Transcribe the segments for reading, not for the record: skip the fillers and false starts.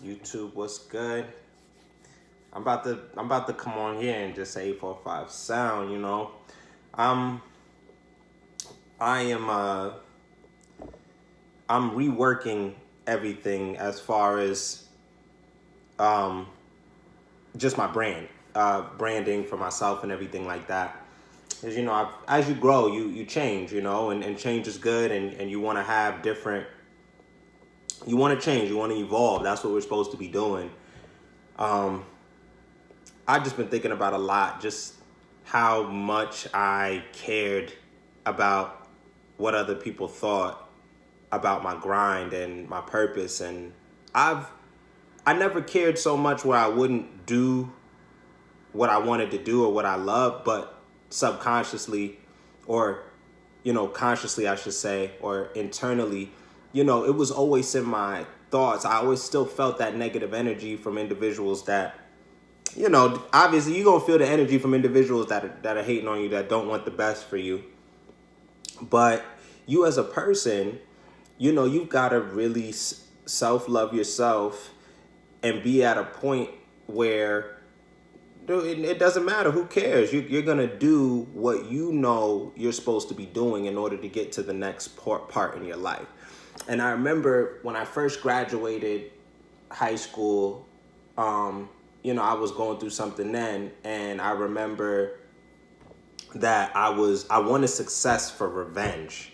YouTube, what's good? I'm about to come on here and just say 845 sound, Um I am I'm reworking everything as far as um just my branding for myself and everything like that. As as you grow, you change, and change is good, and you want to have different, you want to change, you want to evolve. That's what we're supposed to be doing. Um, I've just been thinking about a lot, just how much I cared about what other people thought about my grind and my purpose, and I've I never cared so much where I wouldn't do what I wanted to do or what I love, but subconsciously, or consciously, I should say, or internally, it was always in my thoughts. I always still felt that negative energy from individuals that, obviously you're gonna feel the energy from individuals that are hating on you, that don't want the best for you. But you as a person, you've got to really self love yourself and be at a point where it doesn't matter. Who cares? You're going to do what you're supposed to be doing in order to get to the next part in your life. And I remember when I first graduated high school, I was going through something then, and I remember that I wanted success for revenge,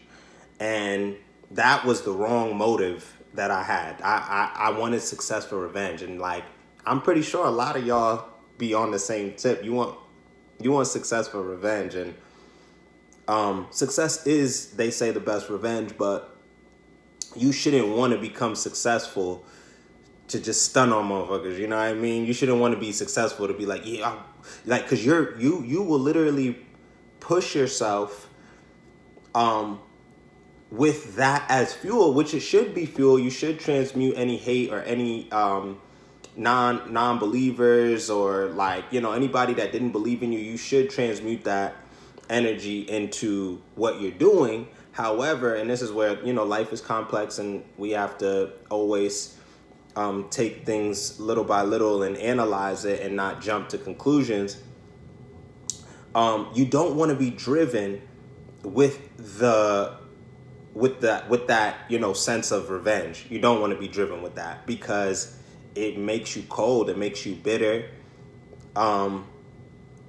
and that was the wrong motive that I had. I wanted success for revenge, and like I'm pretty sure a lot of y'all be on the same tip. You want success for revenge, and success is, they say, the best revenge, but you shouldn't want to become successful to just stun on motherfuckers. You know what I mean? You shouldn't want to be successful to be like, like, because you will literally push yourself with that as fuel, which it should be fuel. You should transmute any hate or any non-believers, or like, anybody that didn't believe in you. You should transmute that energy into what you're doing. However, and this is where, life is complex, and we have to always take things little by little and analyze it and not jump to conclusions. You don't want to be driven with that sense of revenge. You don't want to be driven with that, because it makes you cold. It makes you bitter.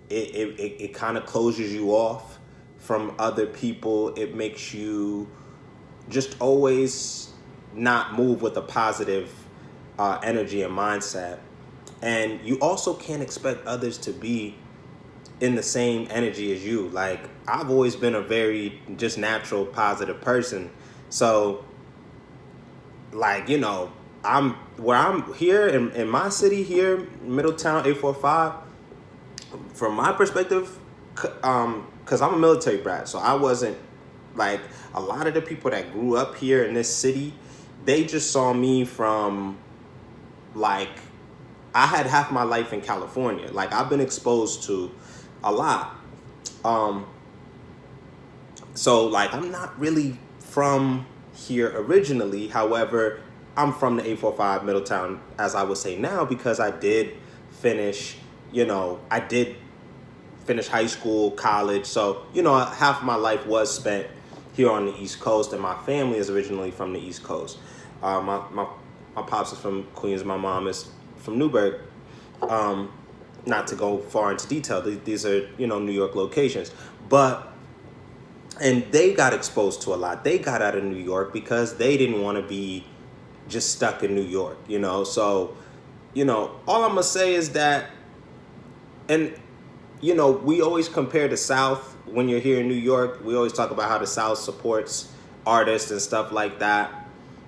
It kind of closes you off from other people. It makes you just always not move with a positive energy and mindset. And you also can't expect others to be in the same energy as you. Like, I've always been a very just natural positive person. So, like, I'm here in my city here, Middletown, 845. From my perspective, because I'm a military brat, so I wasn't like a lot of the people that grew up here in this city. They just saw me from, like, I had half my life in California. Like, I've been exposed to a lot. So, like, I'm not really from here originally. However, I'm from the 845 Middletown, as I would say now, because I did finish, I did finish high school, college. So, half of my life was spent here on the East Coast, and my family is originally from the East Coast. My pops is from Queens, my mom is from Newburgh. Not to go far into detail, these are, New York locations. And they got exposed to a lot. They got out of New York because they didn't want to be just stuck in New York, So, all I'm going to say is that, and, we always compare the South when you're here in New York. We always talk about how the South supports artists and stuff like that.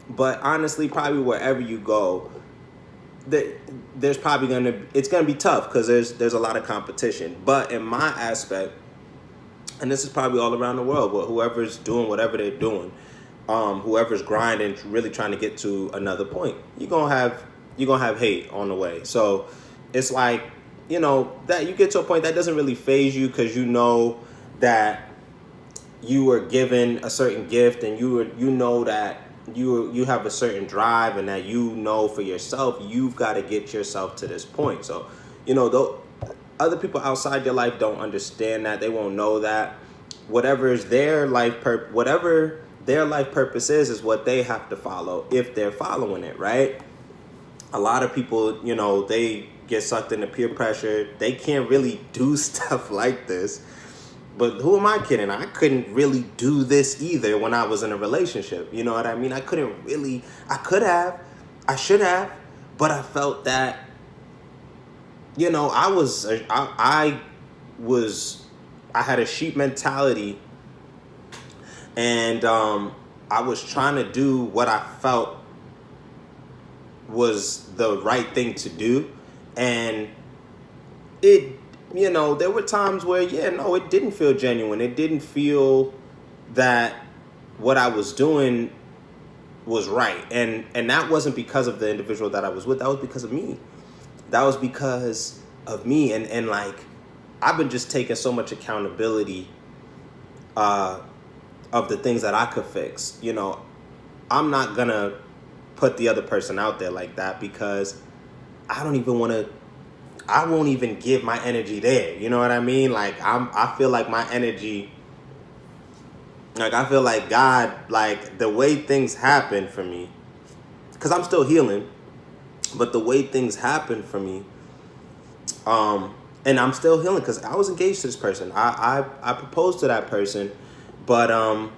But honestly, probably wherever you go, there's probably it's gonna be tough, because there's a lot of competition. But in my aspect, and this is probably all around the world, but whoever's doing whatever they're doing, whoever's grinding, really trying to get to another point, you're gonna have hate on the way. So it's like, that you get to a point that doesn't really faze you, because that you were given a certain gift, and you know that you have a certain drive, and that you know for yourself you've got to get yourself to this point. So, though other people outside your life don't understand that, they won't know that. Whatever their life purpose is what they have to follow if they're following it, right? A lot of people, they get sucked into peer pressure. They can't really do stuff like this. But who am I kidding? I couldn't really do this either when I was in a relationship. You know what I mean? I could have, I should have, but I felt that, I had a sheep mentality, and I was trying to do what I felt was the right thing to do. And there were times where, it didn't feel genuine. It didn't feel that what I was doing was right. And that wasn't because of the individual that I was with. That was because of me. That was because of me. And like, I've been just taking so much accountability of the things that I could fix. I'm not going to put the other person out there like that, because I won't even give my energy there. You know what I mean? Like, I feel like my energy, like, I feel like God, like, the way things happen for me, because I'm still healing, but the way things happen for me, and I'm still healing, because I was engaged to this person. I proposed to that person, but I'm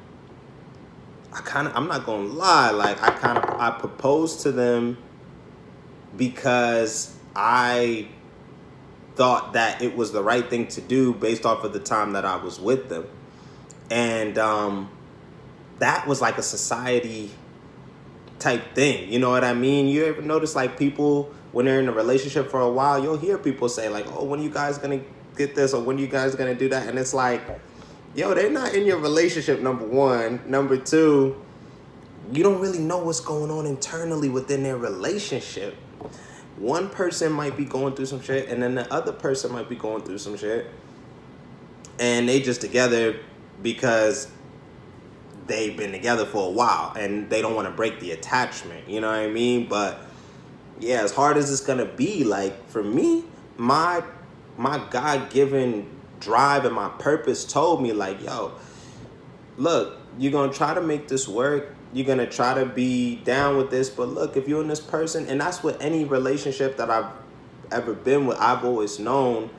not gonna lie, like, I proposed to them because I thought that it was the right thing to do based off of the time that I was with them. And that was like a society type thing. You know what I mean? You ever notice, like, people, when they're in a relationship for a while, you'll hear people say, like, oh, when are you guys going to get this, or when are you guys going to do that? And it's like, yo, they're not in your relationship, number one. Number two, you don't really know what's going on internally within their relationship. One person might be going through some shit, and then the other person might be going through some shit, and they just together because they've been together for a while and they don't want to break the attachment. You know what I mean? But yeah, as hard as it's gonna be, like, for me, my God-given drive and my purpose told me, like, yo, look, you're gonna try to make this work. You're going to try to be down with this. But look, if you're in this person, and that's what any relationship that I've ever been with, I've always known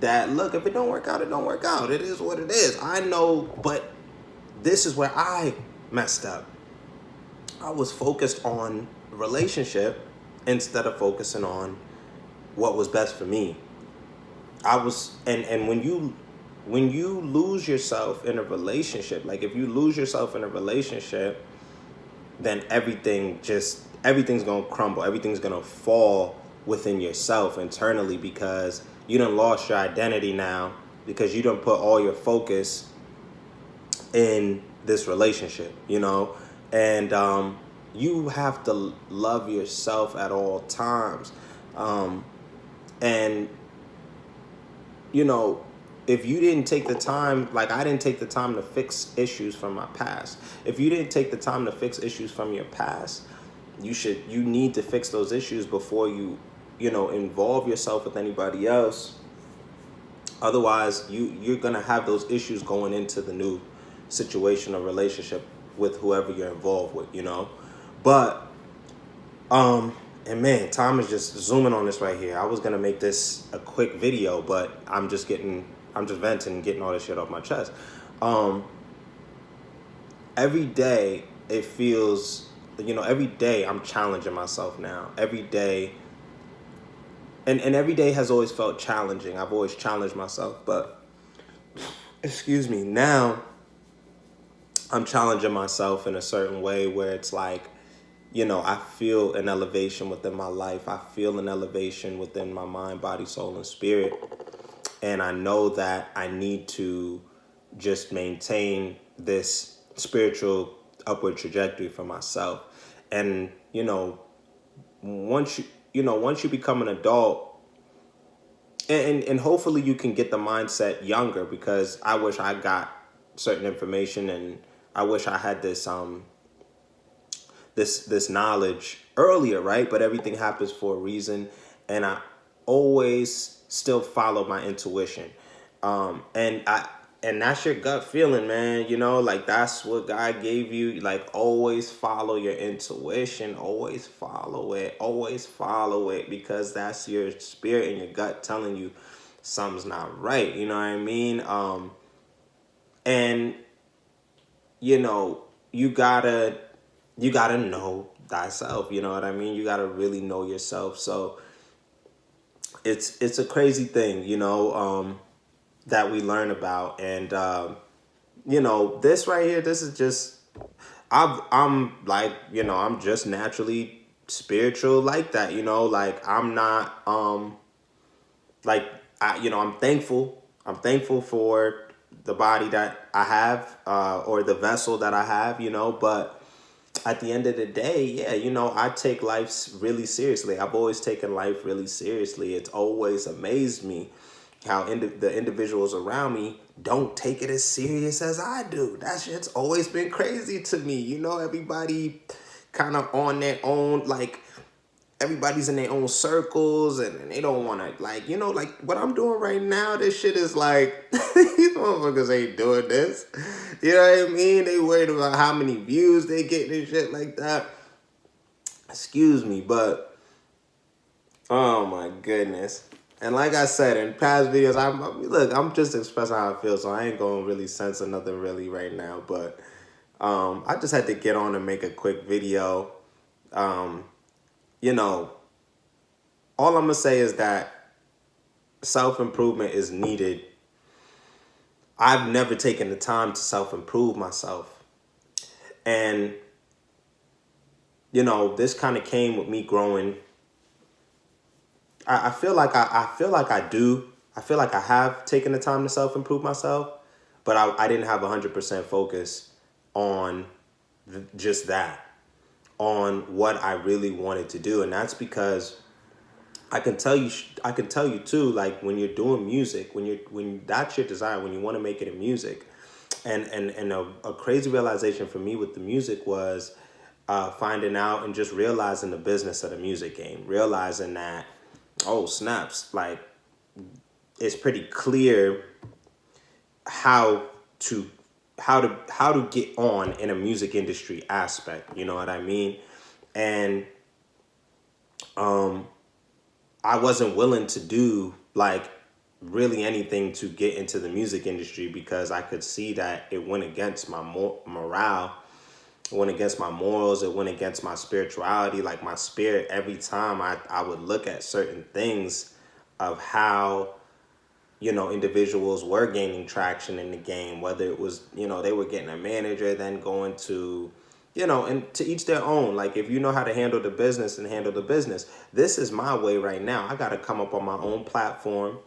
that, look, if it don't work out, it don't work out. It is what it is. I know, but this is where I messed up. I was focused on the relationship instead of focusing on what was best for me. And when you lose yourself in a relationship, like, if you lose yourself in a relationship, then everything's going to crumble. Everything's going to fall within yourself internally, because you done lost your identity now, because you done put all your focus in this relationship, and you have to love yourself at all times. And if you didn't take the time, like, I didn't take the time to fix issues from my past. If you didn't take the time to fix issues from your past, you need to fix those issues before you involve yourself with anybody else. Otherwise, you're going to have those issues going into the new situation or relationship with whoever you're involved with, But, and man, time is just zooming on this right here. I was going to make this a quick video, but I'm just venting and getting all this shit off my chest. Every day it feels, every day I'm challenging myself now. Every day, and every day has always felt challenging. I've always challenged myself, but, excuse me, now I'm challenging myself in a certain way where it's like, I feel an elevation within my life. I feel an elevation within my mind, body, soul, and spirit. And I know that I need to just maintain this spiritual upward trajectory for myself. And, once you become an adult, and hopefully you can get the mindset younger, because I wish I got certain information, and I wish I had this, this knowledge earlier, right? But everything happens for a reason, and I always still follow my intuition. And that's your gut feeling, man. Like that's what God gave you. Like always follow your intuition. Always follow it because that's your spirit and your gut telling you something's not right. You know what I mean? And you know, you gotta know thyself. You know what I mean? You gotta really know yourself. So it's a crazy thing, that we learn about. And this right here, this is just I'm like, I'm just naturally spiritual like that, like I'm not like I'm thankful. I'm thankful for the body that I have, or the vessel that I have, but at the end of the day, yeah, I take life really seriously. I've always taken life really seriously. It's always amazed me how the individuals around me don't take it as serious as I do. That shit's always been crazy to me. Everybody kind of on their own, like everybody's in their own circles, and they don't want to, like, like what I'm doing right now. This shit is like, these motherfuckers ain't doing this. You know what I mean? They worried about how many views they get and shit like that. Excuse me, but oh my goodness. And like I said in past videos, I'm just expressing how I feel, so I ain't gonna really censor nothing really right now. But I just had to get on and make a quick video. All I'm gonna say is that self-improvement is needed. I've never taken the time to self-improve myself. And, this kind of came with me growing. I feel like I feel like I do. I feel like I have taken the time to self-improve myself, but I didn't have 100% focus on just that, on what I really wanted to do. And that's because I can tell you too, like when you're doing music, when that's your desire, when you want to make it in music, and a crazy realization for me with the music was finding out and just realizing the business of the music game, realizing that, oh snaps, like it's pretty clear how to get on in a music industry aspect, you know what I mean? And I wasn't willing to do like really anything to get into the music industry because I could see that it went against my morale, it went against my morals, it went against my spirituality, like my spirit. Every time I would look at certain things of how, individuals were gaining traction in the game, whether it was, they were getting a manager, then going to, and to each their own. Like, if you know how to handle the business, and handle the business. This is my way right now. I got to come up on my own platform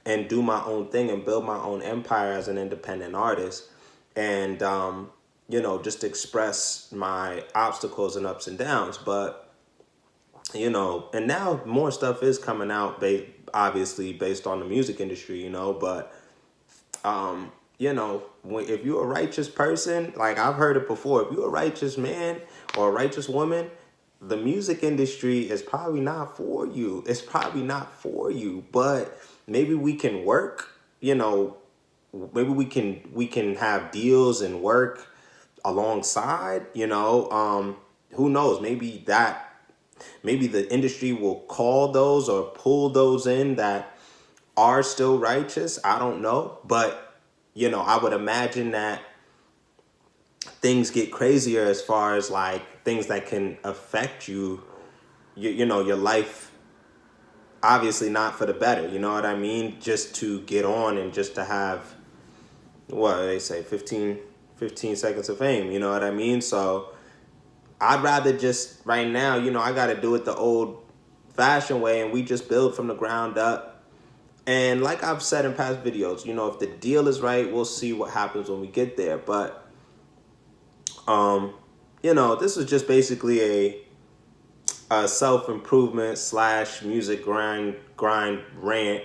and do my own thing and build my own empire as an independent artist. And, just express my obstacles and ups and downs. But, and now more stuff is coming out, obviously based on the music industry, but, if you're a righteous person, like I've heard it before, if you're a righteous man or a righteous woman, the music industry is probably not for you. It's probably not for you, but maybe we can work, maybe we can have deals and work alongside, who knows? Maybe the industry will call those or pull those in that are still righteous. I don't know. But, I would imagine that things get crazier as far as like things that can affect you, your life, obviously not for the better. You know what I mean? Just to get on and just to have, what they say, 15 seconds of fame. You know what I mean? So I'd rather just right now, I got to do it the old fashioned way, and we just build from the ground up. And like I've said in past videos, if the deal is right, we'll see what happens when we get there. But, this is just basically a self-improvement / music grind rant.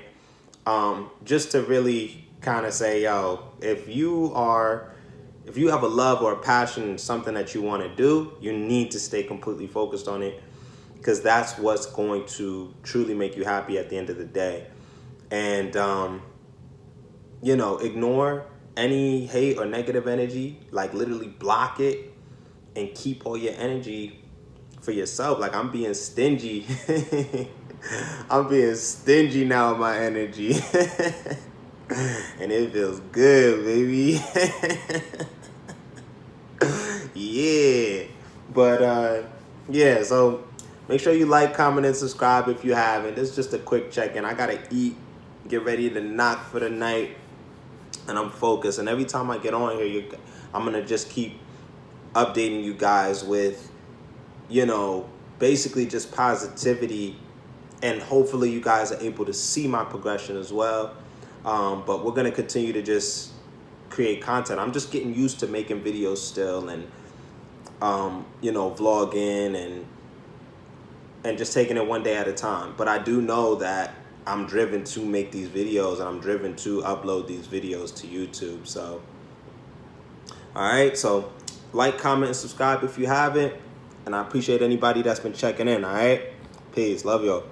Just to really kind of say, yo, if you are if you have a love or a passion, something that you want to do, you need to stay completely focused on it, because that's what's going to truly make you happy at the end of the day. And, ignore any hate or negative energy, like literally block it and keep all your energy for yourself. Like, I'm being stingy. I'm being stingy now with my energy. And it feels good, baby. Yeah. But yeah, so make sure you like, comment, and subscribe if you haven't. It's just a quick check-in. I gotta eat, get ready to knock for the night, and I'm focused. And every time I get on here, I'm gonna just keep updating you guys with, basically just positivity, and hopefully you guys are able to see my progression as well. But we're gonna continue to just create content. I'm just getting used to making videos still, and vlogging and just taking it one day at a time. But I do know that I'm driven to make these videos, and I'm driven to upload these videos to YouTube. So, all right. So like, comment, and subscribe if you haven't. And I appreciate anybody that's been checking in. All right. Peace. Love y'all.